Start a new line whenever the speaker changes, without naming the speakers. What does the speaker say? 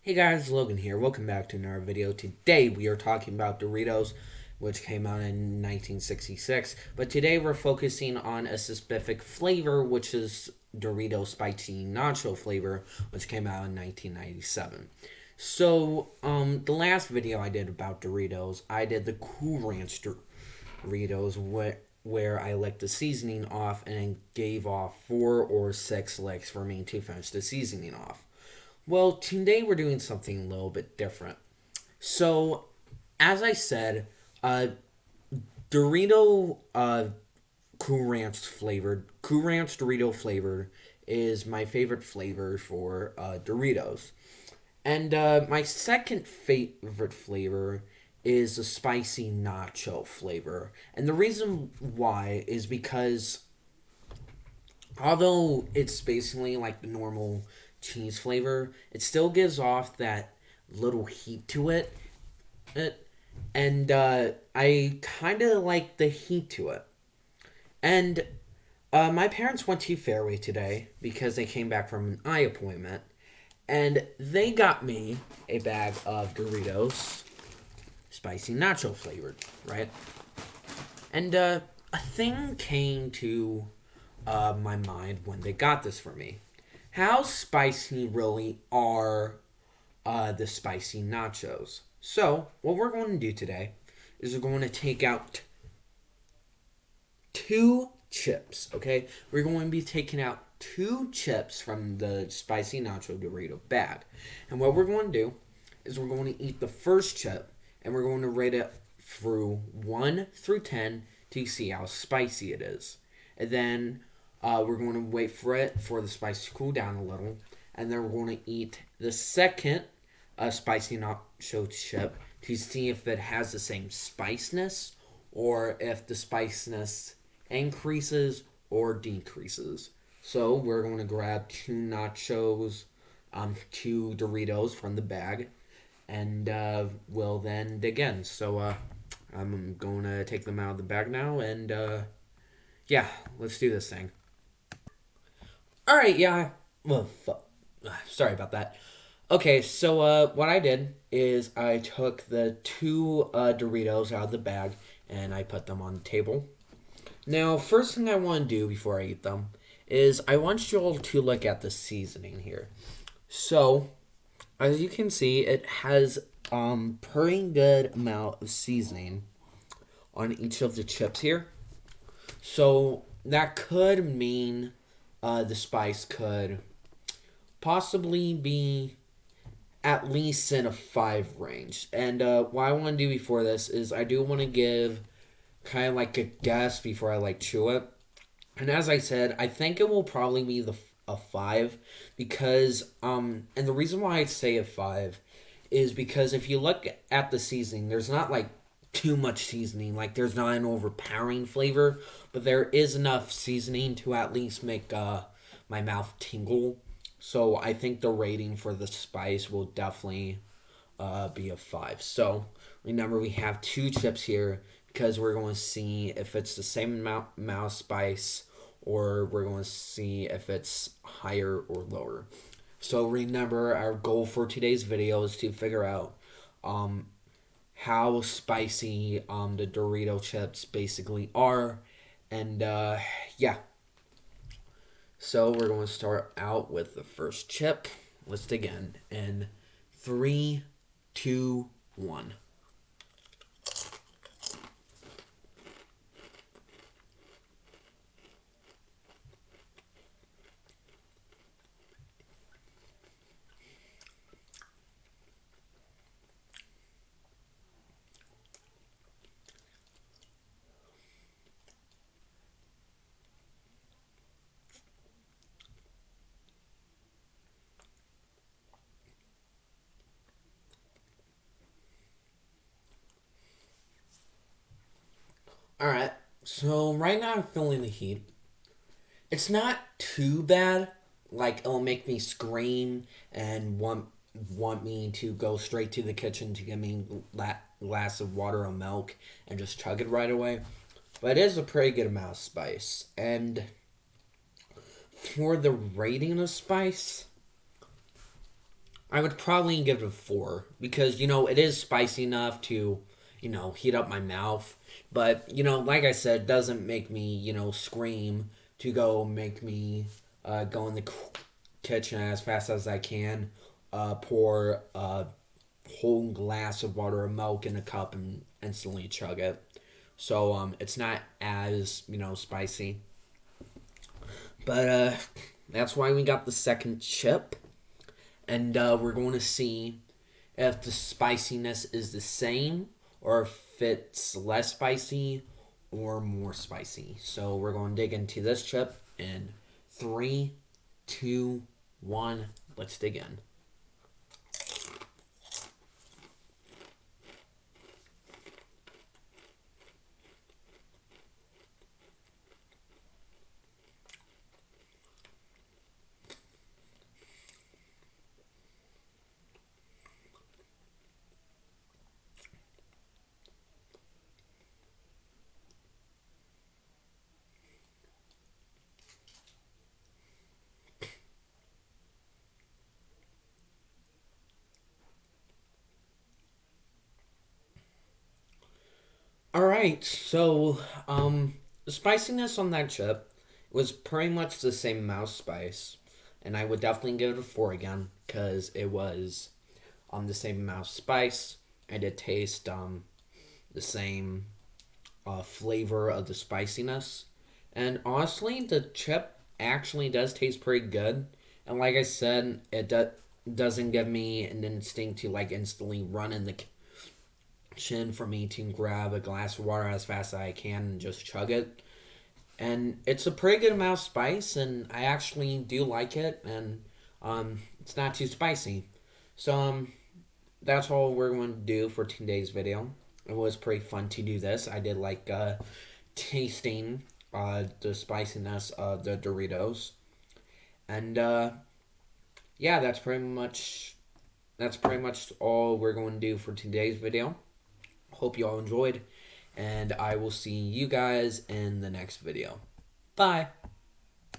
Hey guys, Logan here. Welcome back to another video. Today we are talking about Doritos, which came out in 1966. But today we're focusing on a specific flavor, which is Doritos Spicy Nacho flavor, which came out in 1997. So, the last video I did about Doritos, I did the Cool Ranch Doritos, where I licked the seasoning off and gave off 4 or 6 licks for me to finish the seasoning off. Well, today we're doing something a little bit different. So, as I said, Dorito Cool Ranch Dorito flavored is my favorite flavor for Doritos. And my second favorite flavor is the spicy nacho flavor. And the reason why is because although it's basically like the normal cheese flavor, it still gives off that little heat to and I kind of like the heat to it. And my parents went to Fairway today because they came back from an eye appointment, and they got me a bag of Doritos, spicy nacho flavored, right? And a thing came to my mind when they got this for me. How spicy really are the spicy nachos? So, what we're going to do today is we're going to take out 2 chips, okay? We're going to be taking out 2 chips from the spicy nacho Dorito bag. And what we're going to do is we're going to eat the first chip, and we're going to rate it through 1 through 10 to see how spicy it is. And then we're going to wait for the spice to cool down a little, and then we're going to eat the second spicy nacho chip to see if it has the same spiciness or if the spiciness increases or decreases. So we're going to grab 2 Doritos from the bag, and we'll then dig in. So I'm going to take them out of the bag now, and yeah, let's do this thing. Alright, yeah. Well, sorry about that. Okay, so what I did is I took the 2 Doritos out of the bag and I put them on the table. Now, first thing I want to do before I eat them is I want you all to look at the seasoning here. So, as you can see, it has pretty good amount of seasoning on each of the chips here. So, that could mean the spice could possibly be at least in a 5 range. And what I want to do before this is I do want to give kind of like a guess before I chew it. And as I said, I think it will probably be a 5 because and the reason why I'd say a 5 is because if you look at the seasoning, there's not too much seasoning. There's not an overpowering flavor, but there is enough seasoning to at least make my mouth tingle. So I think the rating for the spice will definitely be a 5. So remember, we have 2 chips here because we're going to see if it's the same amount of spice or we're going to see if it's higher or lower. So remember, our goal for today's video is to figure out how spicy the Dorito chips basically are. And yeah. So we're going to start out with the first chip. Let's dig in 3, 2, 1. Alright, so right now I'm feeling the heat. It's not too bad. It'll make me scream and want me to go straight to the kitchen to get me a glass of water or milk and just chug it right away. But it is a pretty good amount of spice. And for the rating of spice, I would probably give it a 4 because it is spicy enough to heat up my mouth, but like I said, it doesn't make me scream to go make me go in the kitchen as fast as I can, pour a whole glass of water or milk in a cup and instantly chug it. So it's not as spicy, but that's why we got the second chip, and we're going to see if the spiciness is the same or if it's less spicy or more spicy. So we're going to dig into this chip in 3, 2, 1. Let's dig in. All right, so the spiciness on that chip was pretty much the same mouse spice, and I would definitely give it a 4 again because it was the same mouse spice. I did taste the same flavor of the spiciness, and honestly, the chip actually does taste pretty good. And like I said, doesn't give me an instinct to like instantly run in the chin for me to grab a glass of water as fast as I can and just chug it. And it's a pretty good amount of spice, and I actually do like it, and it's not too spicy. So that's all we're going to do for today's video. It was pretty fun to do this. I did like tasting the spiciness of the Doritos, and yeah, that's pretty much all we're going to do for today's video. Hope you all enjoyed, and I will see you guys in the next video. Bye.